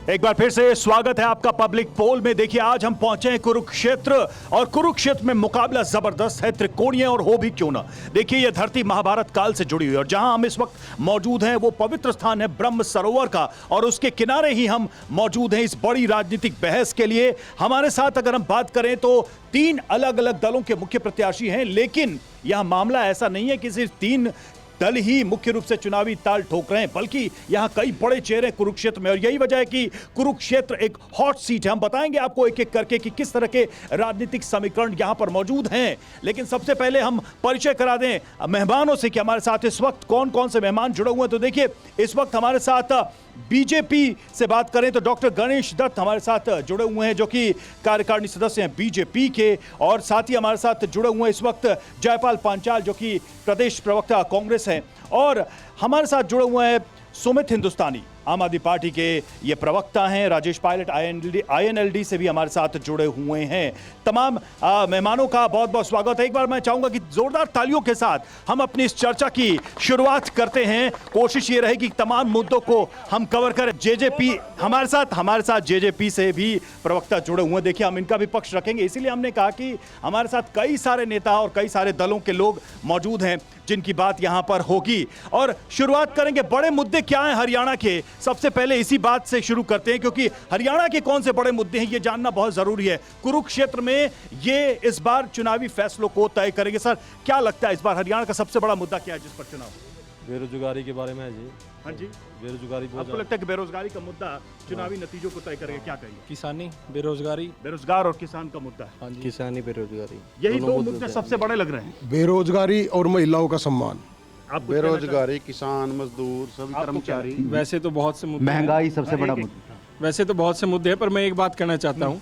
एक बार फिर से स्वागत है आपका पब्लिक पोल में। देखिए आज हम पहुंचे हैं कुरुक्षेत्र और कुरुक्षेत्र में मुकाबला जबरदस्त है, त्रिकोणीय और हो भी क्यों ना। देखिए ये धरती महाभारत काल से जुड़ी हुई है और जहां हम इस वक्त मौजूद हैं वो पवित्र स्थान है ब्रह्म सरोवर का और उसके किनारे ही हम मौजूद हैं इस बड़ी राजनीतिक बहस के लिए। हमारे साथ अगर हम बात करें तो 3 अलग अलग दलों के मुख्य प्रत्याशी हैं, लेकिन यह मामला ऐसा नहीं है कि सिर्फ 3 दल ही मुख्य रूप से चुनावी ताल ठोक रहे हैं, बल्कि यहां कई बड़े चेहरे कुरुक्षेत्र में और यही वजह है कि कुरुक्षेत्र एक हॉट सीट है। हम बताएंगे आपको एक एक करके कि किस तरह के राजनीतिक समीकरण यहां पर मौजूद हैं, लेकिन सबसे पहले हम परिचय करा दें मेहमानों से कि हमारे साथ इस वक्त कौन कौन से मेहमान जुड़े हुए हैं। तो देखिए इस वक्त हमारे साथ बीजेपी से बात करें तो डॉक्टर गणेश दत्त हमारे साथ जुड़े हुए हैं जो कि कार्यकारिणी सदस्य हैं बीजेपी के, और साथ ही हमारे साथ जुड़े हुए हैं इस वक्त जयपाल पांचाल जो कि प्रदेश प्रवक्ता कांग्रेस हैं, और हमारे साथ जुड़े हुए हैं सुमित हिंदुस्तानी आम आदमी पार्टी के ये प्रवक्ता हैं। राजेश पायलट आईएनएलडी से भी हमारे साथ जुड़े हुए हैं। तमाम मेहमानों का बहुत बहुत स्वागत है। एक बार मैं चाहूंगा कि जोरदार तालियों के साथ हम अपनी इस चर्चा की शुरुआत करते हैं। कोशिश ये रहेगी कि तमाम मुद्दों को हम कवर करें। जेजेपी हमारे साथ जेजेपी से भी प्रवक्ता जुड़े हुए हैं। देखिए हम इनका भी पक्ष रखेंगे, इसीलिए हमने कहा कि हमारे साथ कई सारे नेता और कई सारे दलों के लोग मौजूद हैं जिनकी बात यहां पर होगी। और शुरुआत करेंगे बड़े मुद्दे क्या हैं हरियाणा के। सबसे पहले इसी बात से शुरू करते हैं क्योंकि हरियाणा के कौन से बड़े मुद्दे हैं ये जानना बहुत जरूरी है। कुरुक्षेत्र में ये इस बार चुनावी फैसलों को तय करेंगे। सर क्या लगता है इस बार हरियाणा का सबसे बड़ा मुद्दा क्या है जिस पर चुनाव? बेरोजगारी के बारे में है जी। हाँ जी, बेरोजगारी। आपको लगता है कि बेरोजगारी का मुद्दा चुनावी नतीजों को तय करेगा? क्या कहेंगे? किसानी, बेरोजगारी, बेरोजगार और किसान का मुद्दा है। हाँ जी, किसानी, बेरोजगारी, यही 2 मुद्दे सबसे बड़े लग रहे हैं। बेरोजगारी और महिलाओं का सम्मान। बेरोजगारी, किसान, मजदूर, सभी कर्मचारी। वैसे तो बहुत से मुद्दे, महंगाई सबसे बड़ा मुद्दा। वैसे तो बहुत से मुद्दे हैं, पर मैं एक बात कहना चाहता हूँ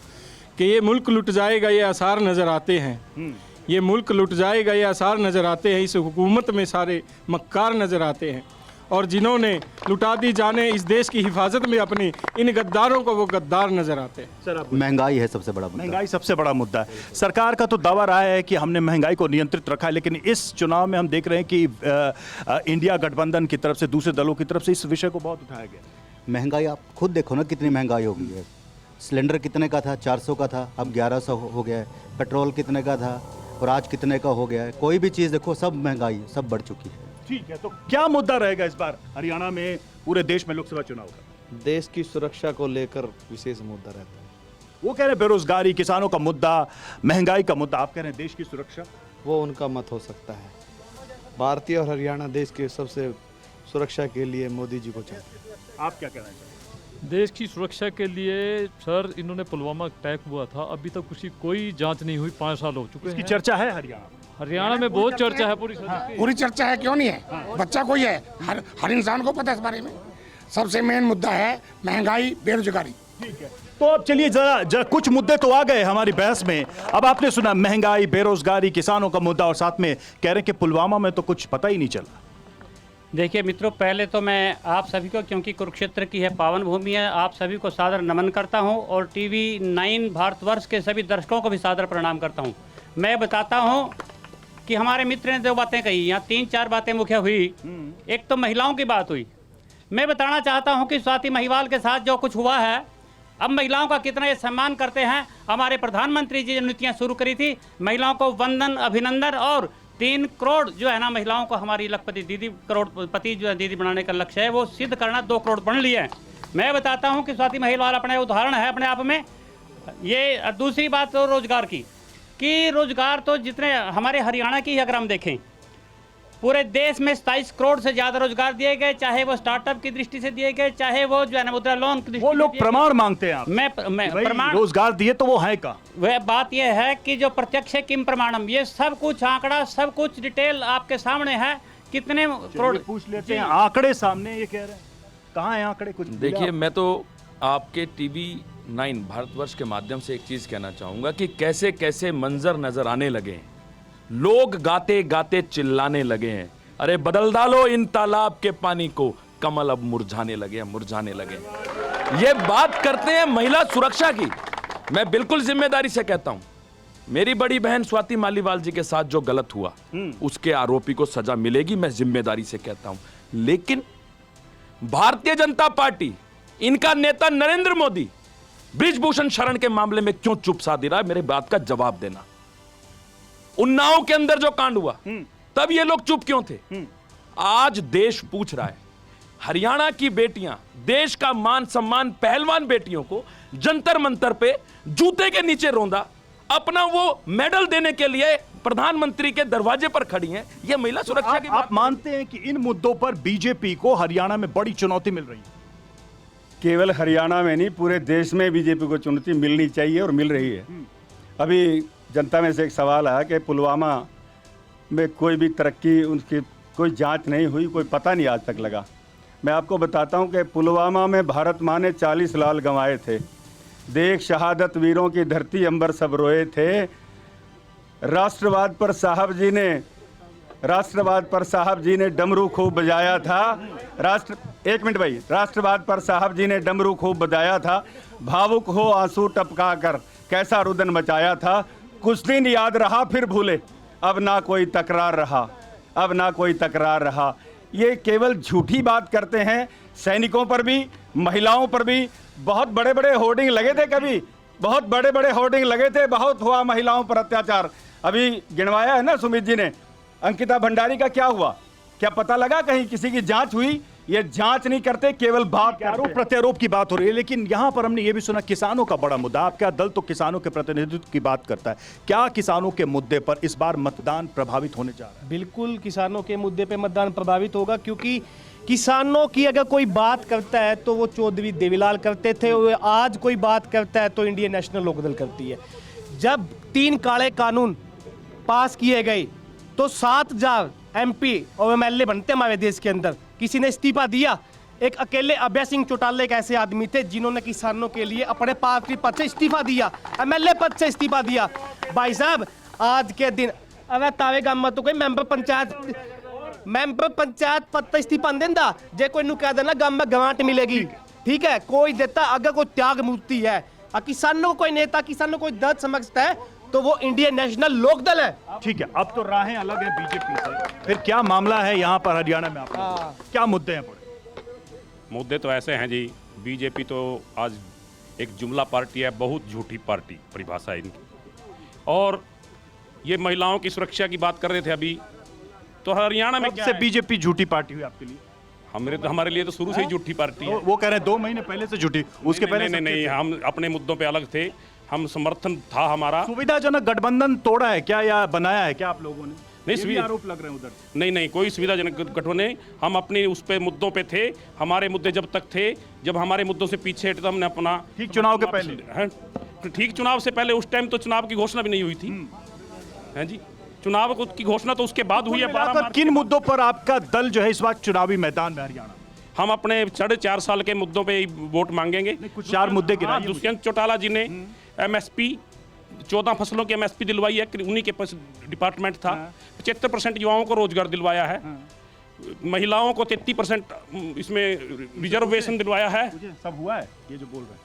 कि ये मुल्क लुट जाएगा ये आसार नजर आते हैं। ये मुल्क लुट जाएगा ये आसार नजर आते हैं। इस हुकूमत में सारे मक्कार नजर आते हैं और जिन्होंने लुटा दी जाने इस देश की हिफाजत में अपनी इन गद्दारों को वो गद्दार नजर आते हैं। सर आप महंगाई है सबसे बड़ा मुद्दा। महंगाई सबसे बड़ा मुद्दा है। सरकार का तो दावा रहा है कि हमने महंगाई को नियंत्रित रखा है, लेकिन इस चुनाव में हम देख रहे हैं कि इंडिया गठबंधन की तरफ से, दूसरे दलों की तरफ से इस विषय को बहुत उठाया गया। महंगाई आप खुद देखो ना कितनी महंगाई हो गई है। सिलेंडर कितने का था? 400 का था, अब 1100 हो गया है। पेट्रोल कितने का था और आज कितने का हो गया है? कोई भी चीज़ देखो सब महंगाई, सब बढ़ चुकी है। ठीक है, तो क्या मुद्दा रहेगा इस बार हरियाणा में, पूरे देश में लोकसभा चुनाव का? देश की सुरक्षा को लेकर विशेष मुद्दा रहता है। वो कह रहे हैं बेरोजगारी, किसानों का मुद्दा, महंगाई का मुद्दा। आप कह रहे हैं देश की सुरक्षा? वो उनका मत हो सकता है। भारतीय और हरियाणा देश के सबसे सुरक्षा के लिए मोदी जी को चाहते हैं। आप क्या कहना चाहते हैं? देश की सुरक्षा के लिए सर, इन्होंने पुलवामा अटैक हुआ था, अभी तक उसकी कोई जांच नहीं हुई। 5 साल हो चुके हैं। इसकी चर्चा है हरियाणा में बहुत चर्चा है। पूरी चर्चा है, क्यों नहीं है? बच्चा कोई है, हर इंसान को पता है इस बारे में। सबसे मेन मुद्दा है महंगाई, बेरोजगारी। ठीक है, तो अब चलिए जरा कुछ मुद्दे तो आ गए हमारी बहस में। अब आपने सुना महंगाई, बेरोजगारी, किसानों का मुद्दा और साथ में कह रहे हैं कि पुलवामा में तो कुछ पता ही नहीं चला। देखिए मित्रों, पहले तो मैं आप सभी को, क्योंकि कुरुक्षेत्र की है पावन भूमि है, आप सभी को सादर नमन करता हूं और टीवी 9 भारतवर्ष के सभी दर्शकों को भी सादर प्रणाम करता हूं। मैं बताता हूं कि हमारे मित्र ने 2 बातें कही, यहाँ 3-4 बातें मुख्य हुई। एक तो महिलाओं की बात हुई। मैं बताना चाहता हूँ कि स्वाति महिवाल के साथ जो कुछ हुआ है, अब महिलाओं का कितना ये सम्मान करते हैं। हमारे प्रधानमंत्री जी ने नीतियाँ शुरू करी थी, महिलाओं को वंदन, अभिनंदन, और 3 करोड़ जो है ना महिलाओं को हमारी लखपति दीदी, करोड़पति जो है दीदी बनाने का लक्ष्य है, वो सिद्ध करना 2 करोड़ बन लिए हैं। मैं बताता हूं कि स्वाति महिवाल अपने उदाहरण है अपने आप में। ये दूसरी बात तो रोजगार की, कि रोजगार तो जितने हमारे हरियाणा की अगर हम देखें, पूरे देश में 27 करोड़ से ज्यादा रोजगार दिए गए, चाहे वो स्टार्टअप की दृष्टि से दिए गए, चाहे वो जो है ना मुद्रा लोन की दृष्टि। वो लोग प्रमाण मांगते हैं आप। मैं प्रमाण, रोजगार दिए तो वो है का? वह बात यह है कि जो प्रत्यक्ष है किम प्रमाणम, ये सब कुछ आंकड़ा, सब कुछ डिटेल आपके सामने है। कितने करोड़ पूछ लेते हैं, आंकड़े सामने ये कह रहे हैं। कहाँ है आंकड़े? कुछ देखिए, मैं तो आपके टीवी 9 भारतवर्ष के माध्यम से एक चीज कहना चाहूंगा कि कैसे कैसे मंजर नजर आने लगे हैं। लोग गाते गाते चिल्लाने लगे हैं, अरे बदल डालो इन तालाब के पानी को, कमल अब मुरझाने लगे हैं, मुरझाने लगे। ये बात करते हैं महिला सुरक्षा की। मैं बिल्कुल जिम्मेदारी से कहता हूं, मेरी बड़ी बहन स्वाति मालीवाल जी के साथ जो गलत हुआ उसके आरोपी को सजा मिलेगी, मैं जिम्मेदारी से कहता हूं। लेकिन भारतीय जनता पार्टी इनका नेता नरेंद्र मोदी बृजभूषण शरण के मामले में क्यों चुप सा दे रहा है? मेरे बात का जवाब देना। उन्नाव के अंदर जो कांड हुआ तब ये लोग चुप क्यों थे? आज देश पूछ रहा है। हरियाणा की बेटियां, देश का मान सम्मान पहलवान बेटियों को जंतर मंतर पे जूते के नीचे रौंदा, अपना वो मेडल देने के लिए प्रधानमंत्री के दरवाजे पर खड़ी हैं। ये महिला सुरक्षा की आप मानते हैं कि इन मुद्दों पर बीजेपी को हरियाणा में बड़ी चुनौती मिल रही है? केवल हरियाणा में नहीं, पूरे देश में बीजेपी को चुनौती मिलनी चाहिए और मिल रही है। अभी जनता में से एक सवाल आया कि पुलवामा में कोई भी तरक्की, उनकी कोई जांच नहीं हुई, कोई पता नहीं आज तक लगा। मैं आपको बताता हूं कि पुलवामा में भारत माँ ने 40 लाल गंवाए थे। देख शहादत वीरों की धरती अंबर सब रोए थे। राष्ट्रवाद पर साहब जी ने डमरू खूब बजाया था। राष्ट्रवाद पर साहब जी ने डमरू खूब बजाया था। भावुक हो आंसू टपका कर कैसा रुदन मचाया था। कुछ दिन याद रहा फिर भूले, अब ना कोई तकरार रहा। ये केवल झूठी बात करते हैं। सैनिकों पर भी, महिलाओं पर भी बहुत बड़े बड़े होर्डिंग लगे थे, बहुत हुआ महिलाओं पर अत्याचार। अभी गिनवाया है ना सुमित जी ने, अंकिता भंडारी का क्या हुआ? क्या पता लगा कहीं किसी की जांच हुई? ये जांच नहीं करते, केवल बात, आरोप प्रत्यारोप की बात हो रही है। लेकिन यहां पर हमने ये भी सुना किसानों का बड़ा मुद्दा। आपका दल तो किसानों के प्रतिनिधित्व की बात करता है, क्या किसानों के मुद्दे पर इस बार मतदान प्रभावित होने जा रहा है? बिल्कुल किसानों के मुद्दे पे मतदान प्रभावित होगा, क्योंकि किसानों की अगर कोई बात करता है तो वो चौधरी देवीलाल करते थे, आज कोई बात करता है तो इंडियन नेशनल लोकदल करती है। जब 3 काले कानून पास किए गए तो 7,000 MP और MLA बनते हमारे देश के अंदर, किसी ने इस्तीफा दिया? एक अकेले अभय सिंह चौटाला एक ऐसे आदमी थे जिन्होंने किसानों के लिए अपने पार्टी पद से इस्तीफा दिया, MLA पद से इस्तीफा दिया। भाई साहब आज के दिन अगर तावे गांव में तो कोई मेंबर पंचायत पद से इस्तीफा देंदा, जे कोई नु कह देना गांव में गवांट मिलेगी, ठीक है, कोई देता। अगर कोई त्याग मूर्ति है और किसानों को कोई नेता, किसानों को कोई दर्द समझता है तो वो इंडियन नेशनल लोकदल है। ठीक है, अब तो राहें अलग है बीजेपी से, फिर क्या मामला है यहाँ पर हरियाणा में? आप क्या मुद्दे हैं? मुद्दे तो ऐसे हैं जी, बीजेपी तो आज एक जुमला पार्टी है, बहुत झूठी पार्टी परिभाषा है इनकी। और ये महिलाओं की सुरक्षा की बात कर रहे थे अभी, तो हरियाणा में क्या बीजेपी झूठी पार्टी हुई आपके लिए? हमारे लिए तो शुरू से ही झूठी पार्टी है। वो कह रहे हैं 2 महीने पहले से झूठी, उसके पहले नहीं, हम अपने मुद्दों पे अलग थे, हम समर्थन था हमारा। सुविधाजनक गठबंधन तोड़ा है क्या या बनाया है क्या आप लोगों ने? नहीं, आरोप लग रहे हैं उधर। नहीं, कोई सुविधाजनक गठबंधन नहीं। हम अपने उस पे मुद्दों पे थे। हमारे मुद्दे जब तक थे, जब हमारे मुद्दों से पीछे हटे तो हमने अपना ठीक चुनाव के पहले, ठीक चुनाव से पहले, उस टाइम तो चुनाव की घोषणा भी नहीं हुई थी, हैं जी। चुनाव की घोषणा तो उसके बाद हुई है। किन मुद्दों पर आपका दल जो है इस बार चुनावी मैदान में हरियाणा? हम अपने 4.5 साल के मुद्दों पे वोट मांगेंगे। कुछ 4 मुद्दे गिनाइए। दुष्यंत चौटाला जी ने MSP 14 फसलों की MSP दिलवाई है, उन्हीं के पास डिपार्टमेंट था। 75% युवाओं को रोजगार दिलवाया है। महिलाओं को 33% इसमें रिजर्वेशन दिलवाया है। सब हुआ है ये जो बोल रहे हैं।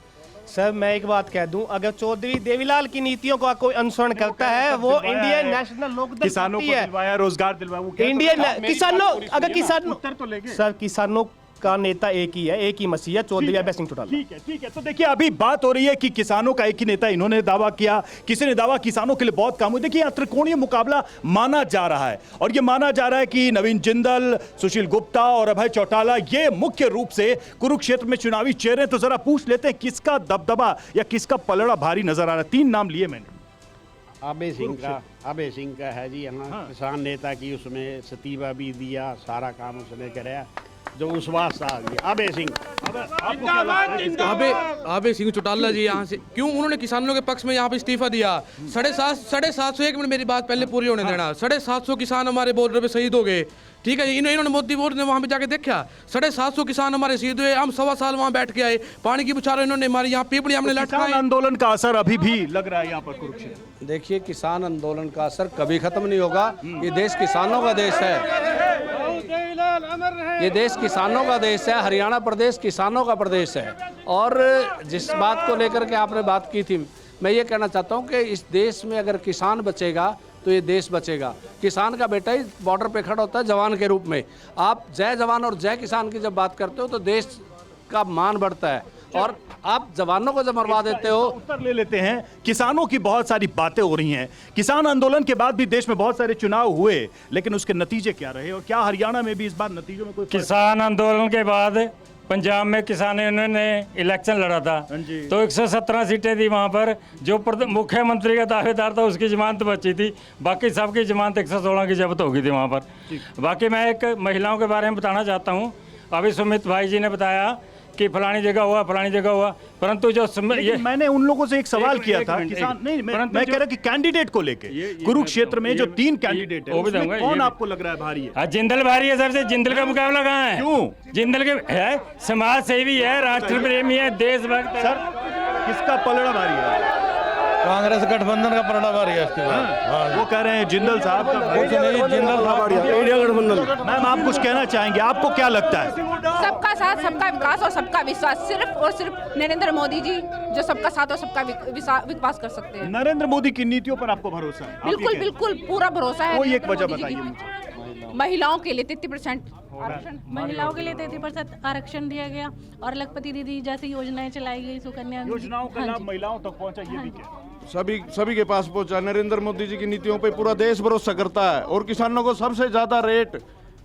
सर मैं एक बात कह दूं, अगर चौधरी देवीलाल की नीतियों का कोई अनुसरण करता है वो इंडियन नेशनल लोकदल किसानों को दिलवाया, रोजगार दिलवाया, इंडियन किसानों, अगर किसानों तो लेंगे सर, किसानों का नेता एक ही है, एक ही मसीह है, चौधरी अभय सिंह चौटाला। ठीक है। तो देखिए अभी बात हो रही है कि किसानों का एक ही नेता, इन्होंने दावा किया, किसी ने दावा किसानों के लिए बहुत काम हुआ। देखिए त्रिकोणीय मुकाबला माना जा रहा है और ये माना जा रहा है कि नवीन जिंदल, सुशील गुप्ता और अभय चौटाला ये मुख्य रूप से कुरुक्षेत्र में चुनावी चेहरे। तो जरा पूछ लेते हैं किसका दबदबा या किसका पलड़ा भारी नजर आ रहा है। 3 नाम लिए मैंने। अभय सिंह का है जी, यहाँ किसान नेता की उसमें इस्तीफा भी दिया, सारा काम उसने कराया जो उस वास्ता आ गया। अभय सिंह चौटाला जी यहाँ से क्यों उन्होंने किसानों के पक्ष में यहाँ पे इस्तीफा दिया? 750 एक मिनट मेरी बात पहले पूरी होने देना। 750 किसान हमारे बॉर्डर पे शहीद हो गए, ठीक है। इन्होंने मोदी बोर्ड ने वहाँ पे जाके देखा, 750 किसान हमारे शहीद हुए। हम 1.25 साल वहाँ बैठ के आए, पानी की बुछार इन्होंने हमारी यहाँ पीपड़ी हमने लटकाई। आंदोलन का असर अभी भी लग रहा है यहाँ पर कुरुक्षेत्र। देखिए किसान आंदोलन का असर कभी खत्म नहीं होगा। ये देश किसानों का देश है, ये देश किसानों का देश है, हरियाणा प्रदेश किसानों का प्रदेश है। और जिस बात को लेकर के आपने बात की थी, मैं ये कहना चाहता हूँ कि इस देश में अगर किसान बचेगा तो ये देश बचेगा। किसान का बेटा ही बॉर्डर पे खड़ा होता है जवान के रूप में। आप जय जवान और जय किसान की जब बात करते हो तो देश का मान बढ़ता है। और आप जवानों को जब मरवा देते हो। उत्तर ले लेते हैं। किसानों की बहुत सारी बातें हो रही हैं। किसान आंदोलन के बाद भी देश में बहुत सारे चुनाव हुए, लेकिन उसके नतीजे क्या रहे और क्या हरियाणा में भी इस बार नतीजों में कोई फर्क? किसान आंदोलन के बाद पंजाब में किसानों ने इलेक्शन लड़ा था, तो 117 सीटें थी वहाँ पर। जो मुख्यमंत्री का दावेदार था उसकी जमानत बची थी, बाकी सबकी जमानत 116 की जब्त हो गई थी वहाँ पर। बाकी मैं एक महिलाओं के बारे में बताना चाहता हूँ। अभी सुमित भाई जी ने बताया कि फलानी जगह हुआ, फलानी जगह हुआ, परंतु जो ये मैंने उन लोगों से एक सवाल किया था, किसान नहीं, मैं कह रहा कि कैंडिडेट को लेके कुरुक्षेत्र में जो 3 कैंडिडेट है, उसमें कौन आपको लग रहा है भारी है? जिंदल भारी है सर से। जिंदल का मुकाबला कहाँ है? क्यों? जिंदल के है, समाज सेवी है, राष्ट्र प्रेमी है, देशभक्त है। सर किसका पलड़ा भारी है? कांग्रेस गठबंधन का पलड़ा भारी है इसके बाद। वो कह रहे हैं जिंदल साहब का। जिंदल साहब इंडिया गठबंधन। मैम आप कुछ कहना चाहेंगे, आपको क्या लगता है? सबका साथ, सबका विकास और सबका विश्वास, सिर्फ और सिर्फ नरेंद्र मोदी जी जो सबका साथ और सबका विकास कर सकते हैं। नरेंद्र मोदी की नीतियों पर आपको भरोसा है? बिल्कुल बिल्कुल पूरा भरोसा है। कोई एक वजह मोदी जी की। बताइए मुझे। महिलाओं के लिए 33% आरक्षण, महिलाओं के लिए 33% आरक्षण दिया गया और लखपति दीदी जैसी योजनाएं चलाई गई, सुकन्या योजनाओं का लाभ महिलाओं तक पहुंचा, ये भी क्या? सभी के पास पहुंचा। नरेंद्र मोदी जी की नीतियों पे पूरा देश भरोसा करता है और किसानों को सबसे ज्यादा रेट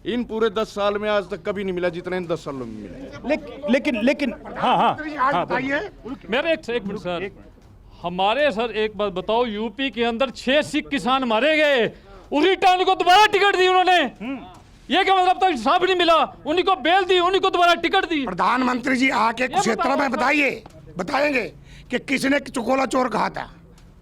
इन पूरे 10 साल में आज तक कभी नहीं मिला जितना इन 10 सालों में मिला। लेकिन हाँ मेरे एक मिनट सर, हमारे सर एक बात बताओ, यूपी के अंदर 6 सिख किसान मारे गए, उन्हीं टाइम को दोबारा टिकट दी उन्होंने। ये क्या मतलब था? साफ नहीं मिला, उन्हीं को बेल दी, उन्हीं को दोबारा टिकट दी। प्रधानमंत्री जी आके क्षेत्र में बताएंगे कि किसने चुकोला चोर कहा था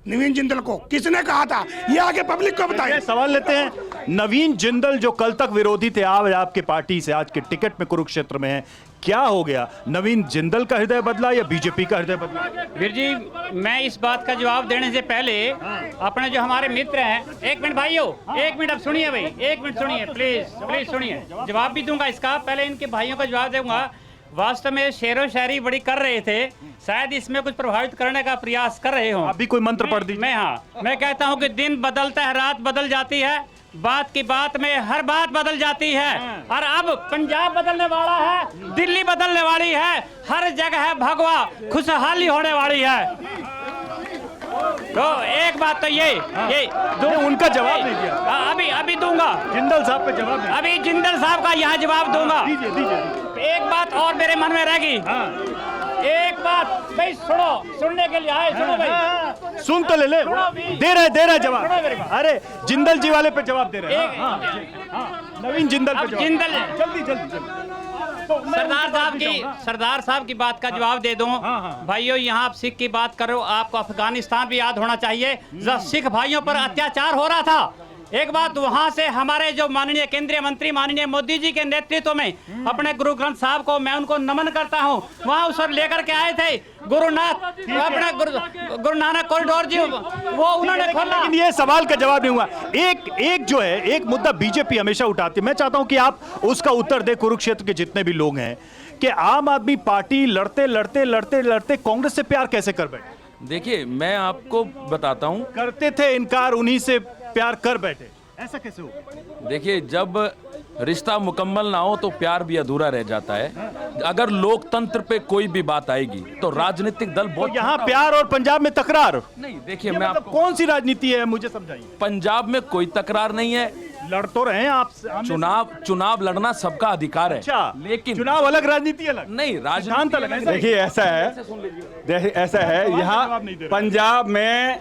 नवीन जिंदल को, किसने कहा था, ये आगे पब्लिक को बताइए। सवाल लेते हैं। नवीन जिंदल जो कल तक विरोधी थे, आज आपके पार्टी से आज के टिकट में कुरुक्षेत्र में है, क्या हो गया? नवीन जिंदल का हृदय बदला या बीजेपी का हृदय बदला? वीर जी, मैं इस बात का जवाब देने से पहले अपने जो हमारे मित्र हैं, 1 मिनट भाइयों, 1 मिनट अब सुनिए भाई, 1 मिनट सुनिए प्लीज सुनिए। जवाब भी दूंगा इसका, पहले इनके भाइयों का जवाब दूंगा। वास्तव में शेरो शायरी बड़ी कर रहे थे, शायद इसमें कुछ प्रभावित करने का प्रयास कर रहे हो। अभी कोई मंत्र पढ़ दीजिए। मैं कहता हूँ कि दिन बदलता है, रात बदल जाती है, बात की बात में हर बात बदल जाती है। और अब पंजाब बदलने वाला है, दिल्ली बदलने वाली है, हर जगह भगवा खुशहाली होने वाली है। तो एक बात तो ये उनका जवाब नहीं दिया। अभी दूंगा। जिंदल साहब पे जवाब नहीं। अभी जिंदल साहब का यहाँ जवाब दूंगा। दीजिए। एक बात और मेरे मन में रहेगी। एक बात भाई, सुनने के लिए आए, सुनो भाई। सुन तो ले दे रहे जवाब। अरे जिंदल जी वाले पे जवाब दे रहे हैं। नवीन जिंदल पे जल्दी सरदार साहब की बात का जवाब दे दूं। भाइयों, यहाँ आप सिख की बात करो, आपको अफगानिस्तान भी याद होना चाहिए जब सिख भाइयों पर अत्याचार हो रहा था। एक बात, वहां से हमारे जो माननीय केंद्रीय मंत्री माननीय मोदी जी के नेतृत्व में अपने गुरु ग्रंथ साहब को मैं उनको नमन करता हूं। वहां उस लेकर के आए थे गुरुनाथ, अपना गुरु नानक कॉरिडोर जी, वो उन्होंने खोला। लेकिन ये सवाल का जवाब नहीं हुआ। एक जो है, एक मुद्दा बीजेपी हमेशा उठाती है, मैं चाहता हूं कि आप उसका उत्तर दे। कुरुक्षेत्र के जितने भी लोग हैं कि आम आदमी पार्टी लड़ते कांग्रेस से प्यार कैसे कर बैठे? देखिए, मैं आपको बताता हूं, करते थे इनकार, उन्हीं से प्यार कर बैठे, ऐसा कैसे हो? देखिए, जब रिश्ता मुकम्मल ना हो तो प्यार भी अधूरा रह जाता है। अगर लोकतंत्र पे कोई भी बात आएगी तो राजनीतिक दल बहुत तो यहाँ प्यार और पंजाब में तकरार नहीं। देखिए, मैं आपको कौन सी राजनीति है मुझे समझाइए। पंजाब में कोई तकरार नहीं है, लड़ तो रहे हैं आप। चुनाव लड़ना सबका अधिकार है। अच्छा, लेकिन चुनाव अलग, राजनीति अलग नहीं, राजनीति अलग। देखिए ऐसा है यहाँ पंजाब में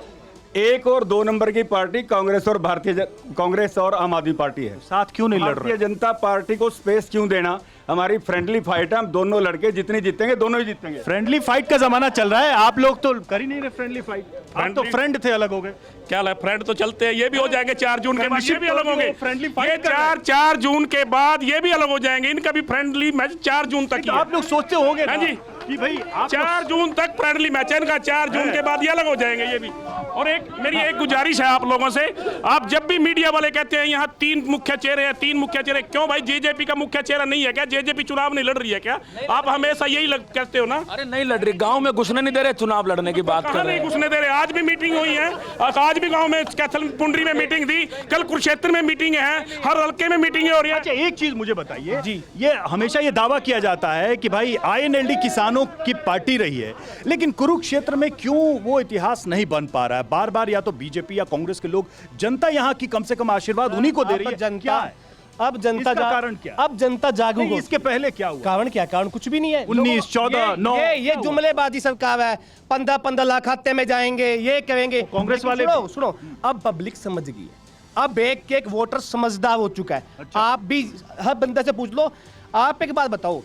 1 और 2 नंबर की पार्टी कांग्रेस और आम आदमी पार्टी है। साथ क्यों नहीं लड़ रहे? भारतीय जनता पार्टी को स्पेस क्यों देना? हमारी फ्रेंडली फाइट है, हम दोनों लड़के जितने जीतेंगे दोनों ही जीतेंगे। फ्रेंडली फाइट का जमाना चल रहा है, आप लोग तो कर ही नहीं रहे फ्रेंडली फाइट। आप तो फ्रेंड थे, अलग हो गए। क्या फ्रेंड तो चलते हैं, ये भी हो जाएंगे 4 जून के बाद, ये भी अलग होंगे। फ्रेंडली ये 4 जून के बाद ये भी अलग हो जाएंगे। इनका भी फ्रेंडली मैच 4 जून तक। आप लोग सोचते होंगे हाँ जी, कि भाई 4 जून तक फ्रेंडली मैच है इनका, 4 जून के बाद ये अलग हो जाएंगे ये भी। और एक मेरी एक गुजारिश है आप लोगों से, आप जब भी मीडिया वाले कहते हैं यहाँ 3 मुख्य चेहरे हैं, 3 मुख्य चेहरे, क्यों भाई जेजेपी का मुख्य चेहरा नहीं है क्या? जेजेपी चुनाव नहीं लड़ रही है क्या? आप हमेशा यही कहते हो ना। अरे नहीं लड़ रही, गांव में घुसने नहीं दे रहे, चुनाव लड़ने की बात कर रहे नहीं हैं। घुसने दे रहे, आज भी मीटिंग हुई है, आज भी गांव में कैथल पुंडरी में मीटिंग थी, कल कुरुक्षेत्र में मीटिंग है, हर हल्के में मीटिंग हो रही है। अच्छा एक चीज मुझे बताइए जी, ये हमेशा ये दावा किया जाता है कि भाई आईएनएलडी किसानों की पार्टी रही है, लेकिन कुरुक्षेत्र में क्यों वो इतिहास नहीं बन पा रहा है? बार बार या तो बीजेपी या कांग्रेस के लोग, जनता यहाँ की कम से कम आशीर्वाद उन्हीं को दे रही है। जनता अब जनता इसका कारण क्या? अब जनता जागरूक हो। इसके पहले क्या हुआ? कारण क्या? कारण कुछ भी नहीं है। 19, 14, 9 ये जुमलेबाजी सरकार है, 15-15 लाख खाते में जाएंगे, ये करेंगे। कांग्रेस वाले सुनो, अब पब्लिक समझ गई है, अब एक वोटर समझदार हो चुका है। अच्छा। आप भी हर बंदे से पूछ लो। आप एक बात बताओ,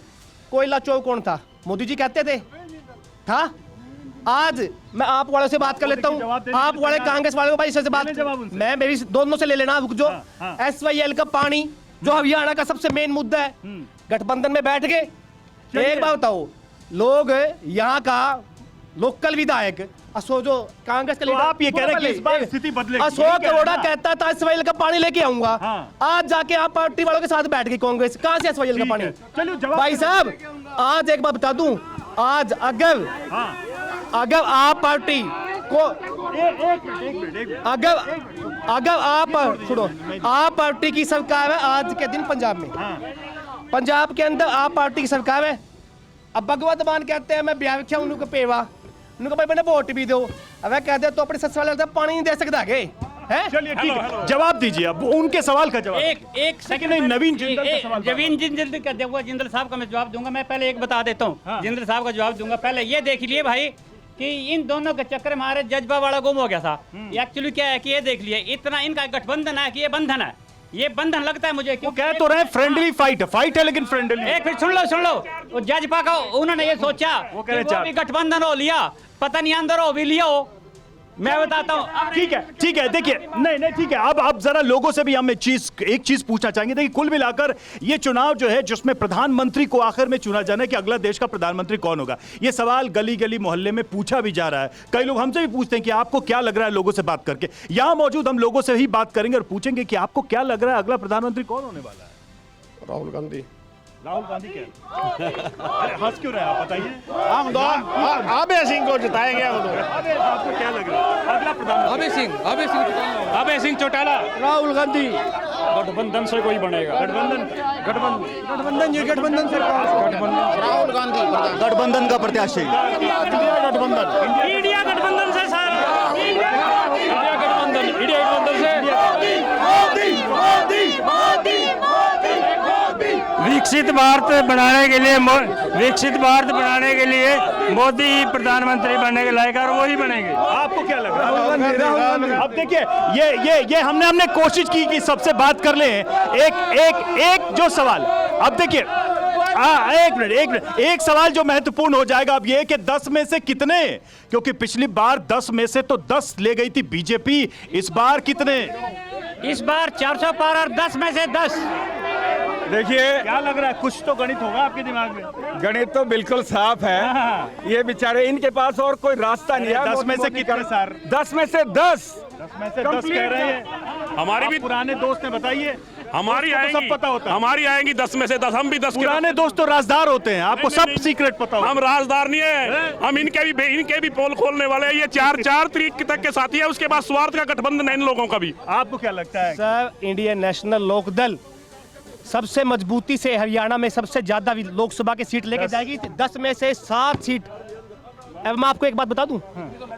कोयला चोर कौन था? मोदी जी कहते थे था? आज मैं आप वालों से बात कर लेता हूँ, आप वाले कांग्रेस वाले को भाई से बात, मैं मेरी दोनों से ले लेना, रुक जो। SYL का पानी जो हरियाणा का सबसे मेन मुद्दा है, गठबंधन में बैठ गए। एक बात बताओ, लोग यहाँ का लोकल विधायक अशोक, जो कांग्रेस का लीडर, आप ये कह रहे हैं कि इस बार स्थिति बदलेगी? अशोक अरोड़ा कहता था SYL का पानी लेके आऊंगा, आज जाके आप पार्टी वालों के साथ बैठ गई कांग्रेस, कहां से SYL का पानी? चलिए भाई साहब, आज एक बात बता दूं, आज अगर आप पार्टी को अगर आप सुनो, आप पार्टी की सरकार है आज के दिन पंजाब में, पंजाब के अंदर आप पार्टी की सरकार है। अब भगवत मान कहते हैं मैं ब्याह रखा उनको पेवा, उनको भाई मैंने वोट भी दो, अब कहते तो अपने ससुराल वाले पानी नहीं दे सकता है। चलिए ठीक है, जवाब दीजिए अब उनके सवाल का जवाब। एक सेकंड, नवीन जिंदल का सवाल। नवीन जिंदल का देखो, जिंदल साहब का मैं जवाब दूंगा। मैं पहले एक बता देता हूँ, जिंदल साहब का जवाब दूंगा। पहले ये देख लिए भाई कि इन दोनों के चक्कर में हमारे जज्बा वाला गुम हो गया था। एक्चुअली क्या है कि ये देख लिए, इतना इनका गठबंधन है कि ये बंधन है, ये बंधन लगता है मुझे। क्यों कह तो रहे फ्रेंडली फाइट है लेकिन फ्रेंडली। एक फिर सुन लो, वो जज्बा का उन्होंने ये सोचा वो कह रहे कि वो भी गठबंधन हो लिया, पता नहीं अंदर हो भी लिया हो, मैं बताता हूँ। ठीक है, देखिए नहीं ठीक है। अब जरा लोगों से भी हम एक चीज पूछना चाहेंगे। देखिए कुल मिलाकर ये चुनाव जो है, जिसमें प्रधानमंत्री को आखिर में चुना जाना है कि अगला देश का प्रधानमंत्री कौन होगा, ये सवाल गली गली मोहल्ले में पूछा भी जा रहा है। कई लोग हमसे भी पूछते हैं कि आपको क्या लग रहा है लोगों से बात करके। यहाँ मौजूद हम लोगों से ही बात करेंगे और पूछेंगे कि आपको क्या लग रहा है अगला प्रधानमंत्री कौन होने वाला है? राहुल गांधी। राहुल गांधी क्या? अरे हंस क्यों रहे हैं आप, बताइए। हम आबे सिंह को जिताएंगे। आपको क्या लग रहा है अगला प्रधानमंत्री? अभय सिंह चौटाला। राहुल गांधी। गठबंधन से कोई बनेगा? गठबंधन से राहुल गांधी गठबंधन का प्रत्याशी। इंडिया गठबंधन से सर, इंडिया गठबंधन से विकसित भारत बनाने के लिए मोदी ही प्रधानमंत्री बनने के लायक है और वो ही बनेंगे। आपको क्या लग रहा है? अब देखिए ये हमने कोशिश की कि सबसे बात कर लें। एक जो सवाल, अब देखिए एक मिनट, एक सवाल जो महत्वपूर्ण हो जाएगा अब ये कि 10 में से कितने, क्योंकि पिछली बार 10 में से तो 10 ले गई थी बीजेपी, इस बार कितने? इस बार 400 पार और 10 में से 10। देखिए क्या लग रहा है, कुछ तो गणित होगा आपके दिमाग में? गणित तो बिल्कुल साफ है। ये बेचारे, इनके पास और कोई रास्ता नहीं है। 10 में से कितने सर? 10 में से 10 कह रहे हैं। हमारी भी पुराने दोस्त ने बताइए, हमारी आएंगी, सब पता होता है। हमारी आएंगी 10 में से 10, हम भी 10 के। पुराने दोस्त तो राजदार होते हैं, आपको सब सीक्रेट पता होता है। हम राजदार नहीं है, हम इनके भी पोल खोलने वाले हैं। ये 4 तारीख तक के साथी है, उसके बाद स्वार्थ का गठबंधन है इन लोगों का भी। आपको क्या लगता है? सर, इंडियन नेशनल लोकदल सबसे मजबूती से हरियाणा में सबसे ज्यादा लोकसभा की सीट लेके जाएगी, 10 में से 7 सीट। अब मैं आपको एक बात बता दूं,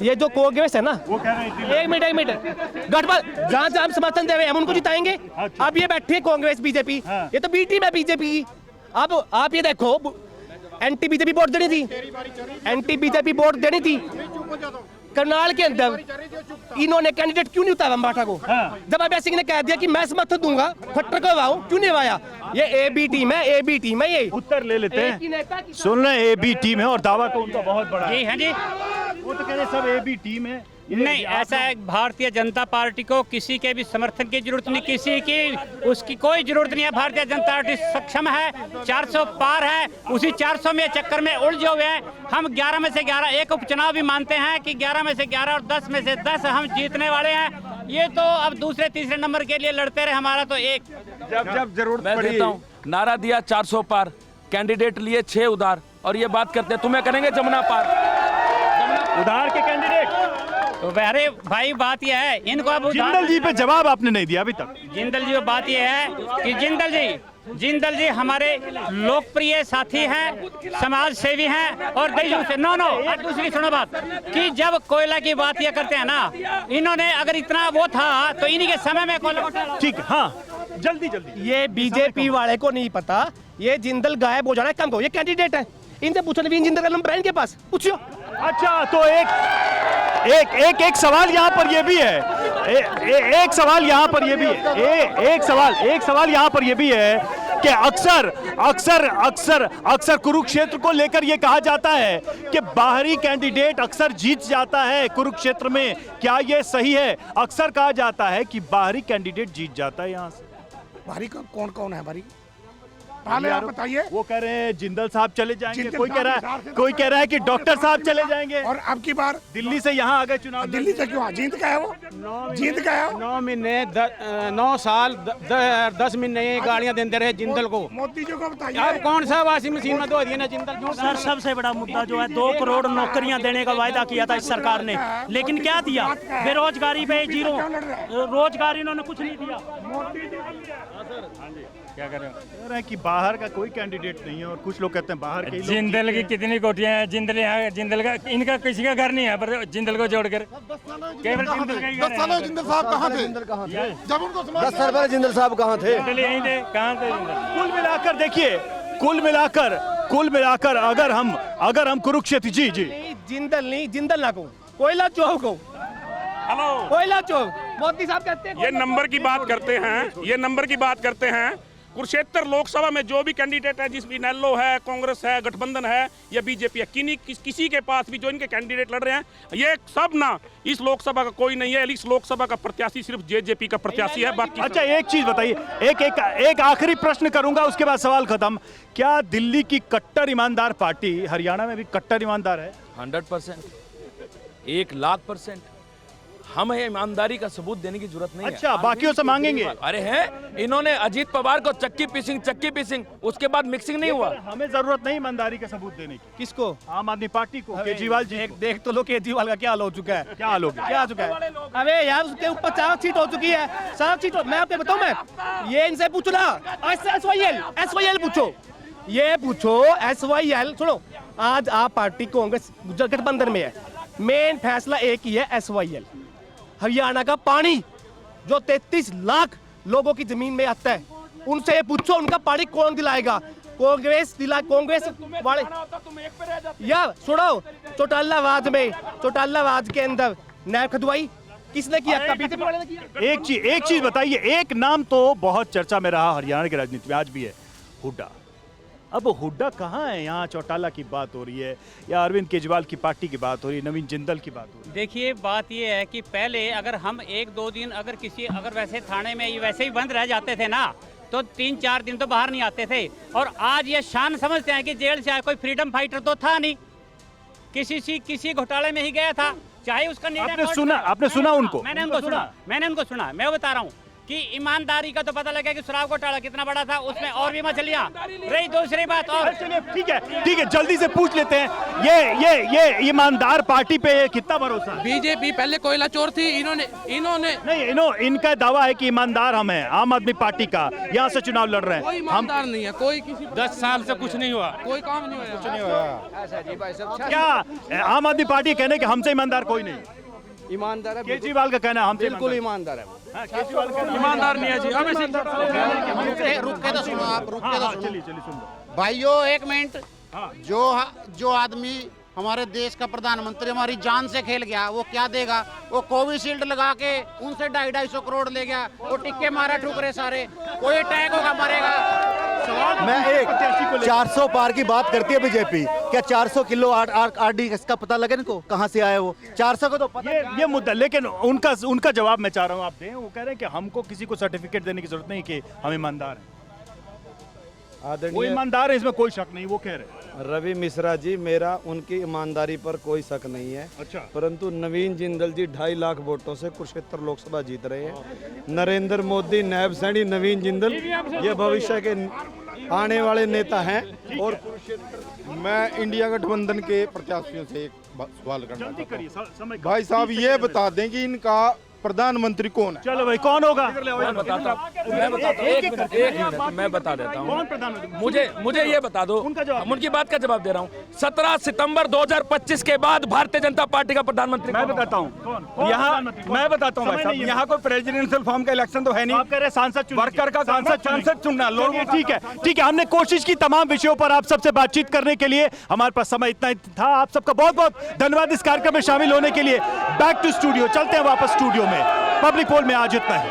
ये जो कांग्रेस है ना, वो कह रहे हैं एक मिनट गठबंधन जहाँ हम समर्थन दे रहे हैं हम उनको जिताएंगे। अब ये बैठी है कांग्रेस बीजेपी, ये तो बी टीम है बीजेपी। अब आप ये देखो, एंटी बीजेपी वोट देनी थी, एंटी बीजेपी वोट देनी थी। करनाल के अंदर इन्होंने कैंडिडेट क्यों नहीं उतारा अंबाठा को? जब अभय सिंह ने कह दिया कि मैं समर्थन दूंगा, खट्टर को आऊं, क्यों नहीं आया? ये AB टीम है, ये उत्तर ले लेते हैं। सुन रहे AB टीम है और दावा तो उनका बहुत बड़ा है। जी हाँ जी, वो तो कह रहे सब AB टीम है। नहीं, ऐसा है, भारतीय जनता पार्टी को किसी के भी समर्थन की जरूरत नहीं, किसी की उसकी कोई जरूरत नहीं है। भारतीय जनता पार्टी सक्षम है, 400 पार है, उसी 400 में चक्कर में उलझे हुए हैं। हम 11 में से 11 एक उपचुनाव भी मानते हैं कि 11 में से 11 और 10 में से 10 हम जीतने वाले हैं। ये तो अब दूसरे तीसरे नंबर के लिए लड़ते रहे, हमारा तो एक जब जरूरत मैं देता हूँ, नारा दिया 400 पार, कैंडिडेट लिए 6 उधार, और ये बात करते हैं तुम्हें करेंगे जमुना पार। उधार के कैंडिडेट। तो अरे भाई बात यह है, इनको अब जिंदल जी पे जवाब आपने नहीं दिया अभी तक। जिंदल जी, बात यह है कि जिंदल जी हमारे लोकप्रिय साथी हैं, समाज सेवी हैं और दूसरी सुनो बात कि जब कोयला की बात ये करते हैं ना, इन्होंने अगर इतना वो था तो इन्हीं के समय में कोयला। ठीक, हाँ जल्दी जल्दी। ये बीजेपी वाले को नहीं पता, ये जिंदल गायब हो जाना कम को, ये कैंडिडेट है, इनसे पूछो नवीन जिंदल का नंबर है इनके पास, पूछो। अच्छा, तो एक सवाल यहाँ पर ये भी है, एक सवाल यहाँ पर ये भी है, एक सवाल यहाँ पर ये भी है कि अक्सर कुरुक्षेत्र को लेकर ये कहा जाता है कि बाहरी कैंडिडेट अक्सर जीत जाता है कुरुक्षेत्र में। क्या ये सही है? अक्सर कहा जाता है कि बाहरी कैंडिडेट जीत जाता है यहाँ से। बाहरी का कौन है बाहरी? पहले आप बताइए। वो कह रहे हैं जिंदल साहब चले जाएंगे, कोई कह रहा है कि डॉक्टर साहब चले जाएंगे। और अब की बार दिल्ली से यहाँ आ गए चुनाव। दिल्ली से क्यों? जीत गया है वो, जीत गया है। 9 महीने 9 साल 10 महीने गाड़ियां देते रहे जिंदल को। मोदी जी को बताइए, अब कौन सा वाशिंग मशीन में धो दिए ना जिंदल। सर सबसे बड़ा मुद्दा जो है 2 करोड़ नौकरियां देने का वायदा किया था इस सरकार ने, लेकिन क्या दिया? बेरोजगारी पे 0, रोजगार इन्होंने कुछ नहीं दिया। क्या कह रहे हैं कि बाहर का कोई कैंडिडेट नहीं है और कुछ लोग कहते हैं बाहर के। जिंदल की कितनी कोठियां हैं? जिंदल का इनका किसी का घर नहीं है, पर जिंदल को जोड़कर केवल जिंदल का ही घर है। 10 सालों जिंदल साहब कहाँ थे? जब उनको 10 साल पहले जिंदल साहब कहाँ थे? यहीं थे, कहाँ थे जिंदल? कुल मिलाकर देखिए, कुल मिलाकर अगर हम कुरुक्षेत्र जी जिंदल ना को, कोयला चौक को, कोयला चौक, मोदी साहब कहते हैं ये नंबर की बात करते हैं। कुरुक्षेत्र लोकसभा में जो भी कैंडिडेट है, जिसमें इनेलो है, कांग्रेस है, गठबंधन है या बीजेपी है, किसी के पास भी जो इनके कैंडिडेट लड़ रहे हैं, ये सब ना इस लोकसभा का कोई नहीं है। इस लोकसभा का प्रत्याशी सिर्फ जेजेपी का प्रत्याशी है, बाकी। अच्छा, एक चीज बताइए, एक आखिरी प्रश्न करूंगा, उसके बाद सवाल खत्म। क्या दिल्ली की कट्टर ईमानदार पार्टी हरियाणा में भी कट्टर ईमानदार है? 100%, 1,00,000%। हमें ईमानदारी का सबूत देने की जरूरत नहीं है। अच्छा, बाकियों से मांगेंगे? अरे हैं, इन्होंने अजीत पवार को चक्की पीसिंग, उसके बाद मिक्सिंग नहीं हुआ। हमें जरूरत नहीं ईमानदारी का सबूत देने की। किसको? आम आदमी पार्टी को, केजरीवाल जी को। देख तो लो केजरीवाल का क्या हाल हो चुका है। क्या हाल हो गया? क्या हो चुका है? अबे यार, उसके ऊपर 4 सीट हो चुकी है, 4 सीट। मैं आपको बताऊं, मैं ये इनसे पूछो ना, SYL पूछो, ये पूछो SYL। सुनो, आज आप पार्टी कांग्रेस गठबंधन में है, मेन फैसला एक ही है, SYL हरियाणा का पानी जो 33 लाख लोगों की जमीन में आता है, उनसे पूछो उनका पानी कौन दिलाएगा? कांग्रेस वाले। यार सुनो, चौटालावाद के अंदर नैब खुदवाई किसने किया? बीजेपी वाले ने किया। एक चीज बताइए, एक नाम तो बहुत चर्चा में रहा हरियाणा की राजनीति में, आज भी है, हुड्डा। अब हुड्डा कहाँ है? यहाँ चौटाला की बात हो रही है या अरविंद केजरीवाल की पार्टी की बात हो रही है, नवीन जिंदल की बात हो रही है? देखिए, बात ये है कि पहले अगर हम 1-2 दिन अगर वैसे थाने में वैसे ही बंद रह जाते थे ना, तो 3-4 दिन तो बाहर नहीं आते थे। और आज ये शान समझते हैं कि जेल से आए, कोई फ्रीडम फाइटर तो था नहीं, किसी घोटाले में ही गया था, चाहे उसका आपने सुना उनको? मैंने उनको सुना। मैं बता रहा हूँ कि ईमानदारी का तो पता लगा कि शराब घोटाला कितना बड़ा था, उसमें और भी मछलियां रही। दूसरी बात, और ठीक है, जल्दी से पूछ लेते हैं, ये ईमानदार पार्टी पे कितना भरोसा? बीजेपी पहले कोयला चोर थी, इनका दावा है कि ईमानदार हम हैं, आम आदमी पार्टी का, यहाँ से चुनाव लड़ रहे हैं। कोई ईमानदार नहीं है, कोई किसी 10 साल से कुछ नहीं हुआ, कोई काम नहीं हुआ। क्या आम आदमी पार्टी कहने कि हमसे ईमानदार कोई नहीं? ईमानदार है, केजरीवाल का कहना हमसे बिल्कुल ईमानदार है। केजरीवाल का ईमानदार नहीं है जी। रुक के तो सुनो। चलिए सुनो भाइयों, 1 मिनट। जो आदमी हमारे देश का प्रधानमंत्री हमारी जान से खेल गया, वो क्या देगा? वो कोविशील्ड लगा के उनसे 250 करोड़ ले गया, वो टिक्के मारा ठुकरे सारे, कोई अटैक होगा मरेगा। मैं एक 400 पार की बात करती है बीजेपी, क्या 400 किलो आरडी इसका पता लगे इनको कहाँ से आया वो 400 को तो पता ये मुद्दा, लेकिन उनका जवाब मैं चाह रहा हूँ आप दें। वो कह रहे हैं कि हमको किसी को सर्टिफिकेट देने की जरूरत नहीं कि हम ईमानदार हैं। वो ईमानदार है, इसमें कोई शक नहीं, वो कह रहे हैं। रवि मिश्रा जी, मेरा उनकी ईमानदारी पर कोई शक नहीं है। अच्छा। परंतु नवीन जिंदल जी 2.5 लाख वोटों से कुरुक्षेत्र लोकसभा जीत रहे हैं। नरेंद्र मोदी, नायब सैनी, नवीन जिंदल ये भविष्य के आने वाले नेता हैं। और मैं इंडिया गठबंधन के प्रत्याशियों से एक सवाल करना चाहता हूं। भाई साहब ये बता दें कि इनका प्रधानमंत्री कौन है? चलो भाई, कौन होगा? मैं बताता हूं, मैं बता देता हूं। कौन प्रधानमंत्री? मुझे ये बता दो, उनकी बात का जवाब दे रहा हूँ। 17 सितंबर 2025 के बाद भारतीय जनता पार्टी का प्रधानमंत्री मैं बताता हूँ यहाँ, मैं बताता हूँ भाई साहब, यहाँ कोई प्रेसिडेंशियल फॉर्म का इलेक्शन तो है नहीं। आप कह रहे हैं सांसद वर्कर का सांसद चुनना लोग। ठीक है, हमने कोशिश की तमाम विषयों पर आप सबसे बातचीत करने के लिए। हमारे पास समय इतना ही था। आप सबका बहुत बहुत धन्यवाद इस कार्यक्रम में शामिल होने के लिए। बैक टू स्टूडियो, चलते हैं वापस स्टूडियो में। पब्लिक पोल में आज इतना ही।